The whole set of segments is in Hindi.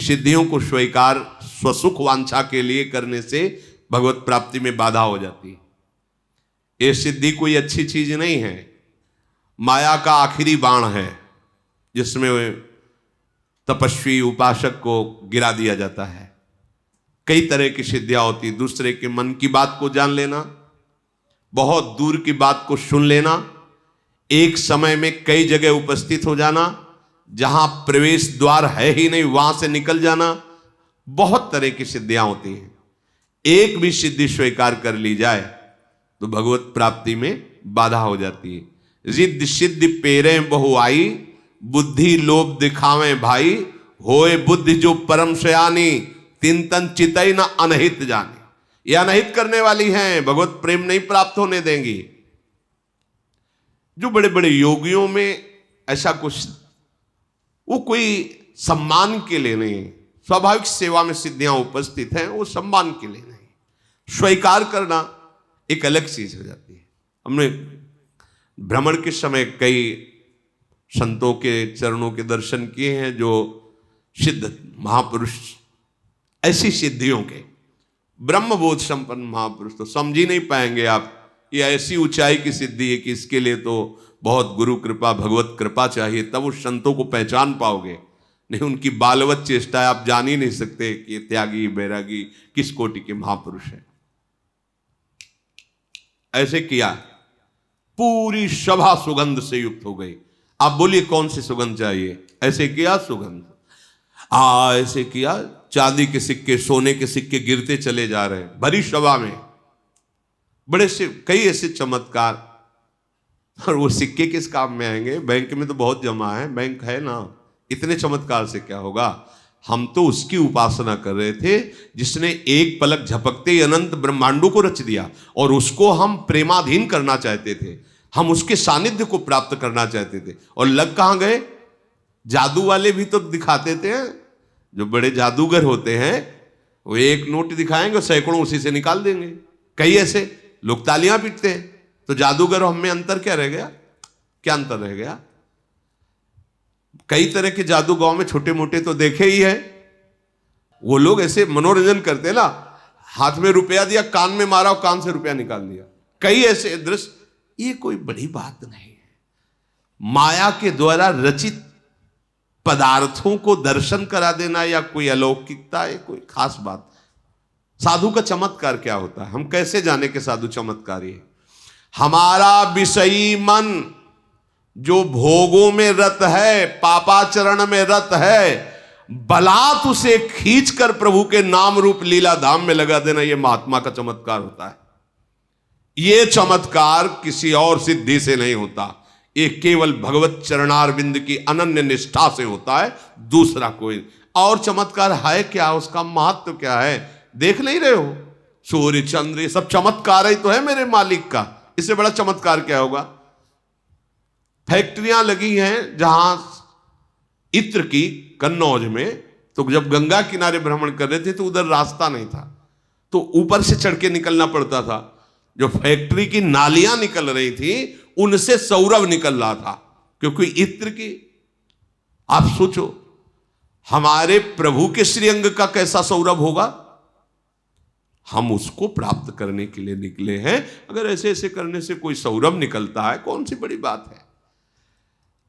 सिद्धियों को स्वीकार स्वसुख वांछा के लिए करने से भगवत प्राप्ति में बाधा हो जाती है। ये सिद्धि कोई अच्छी चीज नहीं है, माया का आखिरी बाण है जिसमें तपस्वी उपासक को गिरा दिया जाता है। कई तरह की सिद्धियां होती, दूसरे के मन की बात को जान लेना, बहुत दूर की बात को सुन लेना, एक समय में कई जगह उपस्थित हो जाना, जहां प्रवेश द्वार है ही नहीं वहां से निकल जाना, बहुत तरह की सिद्धियां होती हैं। एक भी सिद्धि स्वीकार कर ली जाए तो भगवत प्राप्ति में बाधा हो जाती है। रिद्ध सिद्धि पेरे बहु आई, बुद्धि लोभ दिखावे भाई, होए बुद्धि जो परम सयानी, तिन तन चितई न अनहित जाने। ये अनहित करने वाली हैं, भगवत प्रेम नहीं प्राप्त होने देंगी। जो बड़े बड़े योगियों में ऐसा कुछ, वो कोई सम्मान के लिए नहीं, स्वाभाविक सेवा में सिद्धियां उपस्थित हैं, वो सम्मान के लिए नहीं। स्वीकार करना एक अलग चीज हो जाती है। हमने भ्रमण के समय कई संतों के चरणों के दर्शन किए हैं, जो सिद्ध महापुरुष, ऐसी सिद्धियों के ब्रह्मबोध संपन्न महापुरुष तो समझ ही नहीं पाएंगे आप। ये ऐसी ऊंचाई की सिद्धि है कि इसके लिए तो बहुत गुरु कृपा, भगवत कृपा चाहिए, तब उस संतों को पहचान पाओगे। नहीं, उनकी बालवत चेष्टा आप जान ही नहीं सकते कि ये त्यागी बैरागी किस कोटि के महापुरुष हैं। ऐसे किया, पूरी सभा सुगंध से युक्त हो गई। आप बोलिए कौन सी सुगंध चाहिए? ऐसे किया सुगंध, ऐसे किया, चांदी के सिक्के, सोने के सिक्के गिरते चले जा रहे हैं भरी सभा में। बड़े से कई ऐसे चमत्कार। और वो सिक्के किस काम में आएंगे? बैंक में तो बहुत जमा है, बैंक है ना, इतने चमत्कार से क्या होगा? हम तो उसकी उपासना कर रहे थे जिसने एक पलक झपकते ही अनंत ब्रह्मांडों को रच दिया, और उसको हम प्रेमाधीन करना चाहते थे, हम उसके सानिध्य को प्राप्त करना चाहते थे। और लग कहां गए? जादू वाले भी तो दिखाते थे, जो बड़े जादूगर होते हैं वो एक नोट दिखाएंगे, सैकड़ों उसी से निकाल देंगे। कई ऐसे लोग तालियां पीटते हैं। तो जादूगर और हम में अंतर क्या रह गया? क्या अंतर रह गया? कई तरह के जादू गांव में छोटे मोटे तो देखे ही है। वो लोग ऐसे मनोरंजन करते ना, हाथ में रुपया दिया, कान में मारा और कान से रुपया निकाल दिया। कई ऐसे दृश्य, ये कोई बड़ी बात नहीं है। माया के द्वारा रचित पदार्थों को दर्शन करा देना या कोई अलौकिकता है, कोई खास बात। साधु का चमत्कार क्या होता है? हम कैसे जाने के साधु चमत्कारी है? हमारा विषयी मन जो भोगों में रत है, पापाचरण में रत है, बलात् उसे खींचकर प्रभु के नाम रूप लीला धाम में लगा देना, यह महात्मा का चमत्कार होता है। यह चमत्कार किसी और सिद्धि से नहीं होता, ये केवल भगवत चरणारविंद की अनन्य निष्ठा से होता है। दूसरा कोई और चमत्कार है क्या? उसका महत्व क्या है? देख नहीं रहे हो? सूर्य चंद्र ये सब चमत्कार ही तो है मेरे मालिक का। इससे बड़ा चमत्कार क्या होगा? फैक्ट्रियां लगी हैं जहां इत्र की, कन्नौज में, तो जब गंगा किनारे भ्रमण कर रहे थे तो उधर रास्ता नहीं था, तो ऊपर से चढ़ के निकलना पड़ता था। जो फैक्ट्री की नालियां निकल रही थी उनसे सौरभ निकल रहा था, क्योंकि इत्र की। आप सोचो, हमारे प्रभु के श्रीअंग का कैसा सौरभ होगा? हम उसको प्राप्त करने के लिए निकले हैं। अगर ऐसे ऐसे करने से कोई सौरभ निकलता है, कौन सी बड़ी बात है?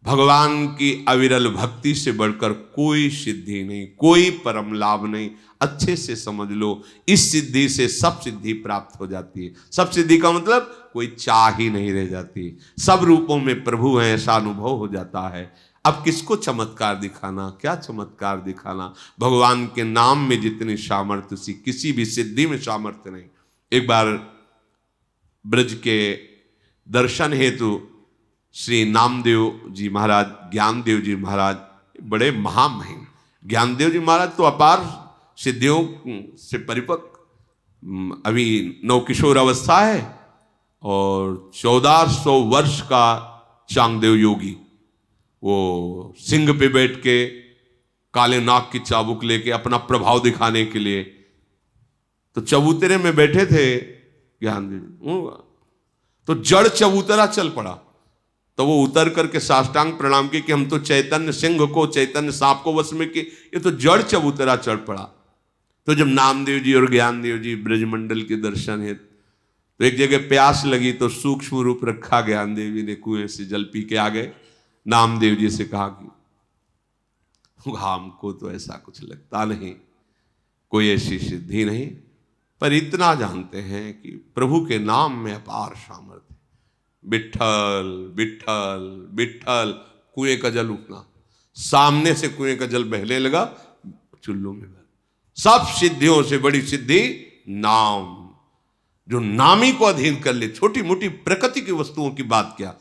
भगवान की अविरल भक्ति से बढ़कर कोई सिद्धि नहीं, कोई परम लाभ नहीं। अच्छे से समझ लो, इस सिद्धि से सब सिद्धि प्राप्त हो जाती है। सब सिद्धि का मतलब कोई चाह ही नहीं रह जाती, सब रूपों में प्रभु है ऐसा अनुभव हो जाता है। अब किसको चमत्कार दिखाना? क्या चमत्कार दिखाना? भगवान के नाम में जितनी सामर्थ्य सी किसी भी सिद्धि में सामर्थ्य नहीं। एक बार ब्रज के दर्शन हेतु श्री नामदेव जी महाराज, ज्ञानदेव जी महाराज, बड़े महामहिम ज्ञानदेव जी महाराज तो अपार सिद्धियों से परिपक्व, अभी नवकिशोर अवस्था है, और 1400 वर्ष का चांगदेव योगी, वो सिंह पे बैठ के काले नाग की चाबुक लेके अपना प्रभाव दिखाने के लिए, तो चबूतरे में बैठे थे ज्ञानदेव, तो जड़ चबूतरा चल पड़ा। तो वो उतर करके साष्टांग प्रणाम किए कि हम तो चैतन्य सिंह को, चैतन्य सांप को वश में किए, ये तो जड़ चबूतरा चढ़ पड़ा। तो जब नामदेव जी और ज्ञानदेव जी ब्रजमंडल के दर्शन है, तो एक जगह प्यास लगी तो सूक्ष्म रूप रखा, ज्ञानदेव जी ने कुएं से जल पी के आ गए। नामदेव जी से कहा कि हमको तो ऐसा कुछ लगता नहीं, कोई ऐसी सिद्धि नहीं, पर इतना जानते हैं कि प्रभु के नाम में अपार सामर्थ्य। विठ्ठल विठ्ठल विठ्ठल, कुएं का जल उठना, सामने से कुएं का जल बहने लगा, चुल्लू में बह। सब सिद्धियों से बड़ी सिद्धि नाम, जो नामी को अधीन कर ले। छोटी मोटी प्रकृति की वस्तुओं की बात क्या,